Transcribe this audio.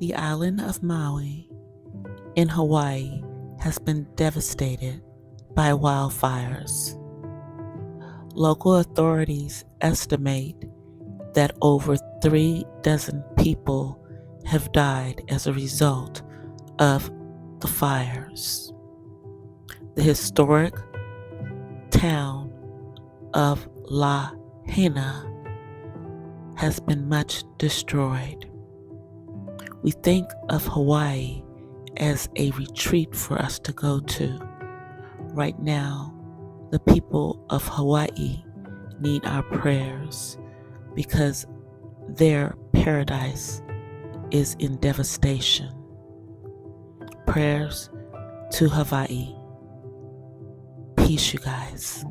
The island of Maui in Hawaii has been devastated by wildfires. Local authorities estimate that over 3 dozen people have died as a result of the fires. The historic town of Lahaina has been much destroyed. We think of Hawaii as a retreat for us to go to. Right now, the people of Hawaii need our prayers because their paradise is in devastation. Prayers to Hawaii. Peace, you guys.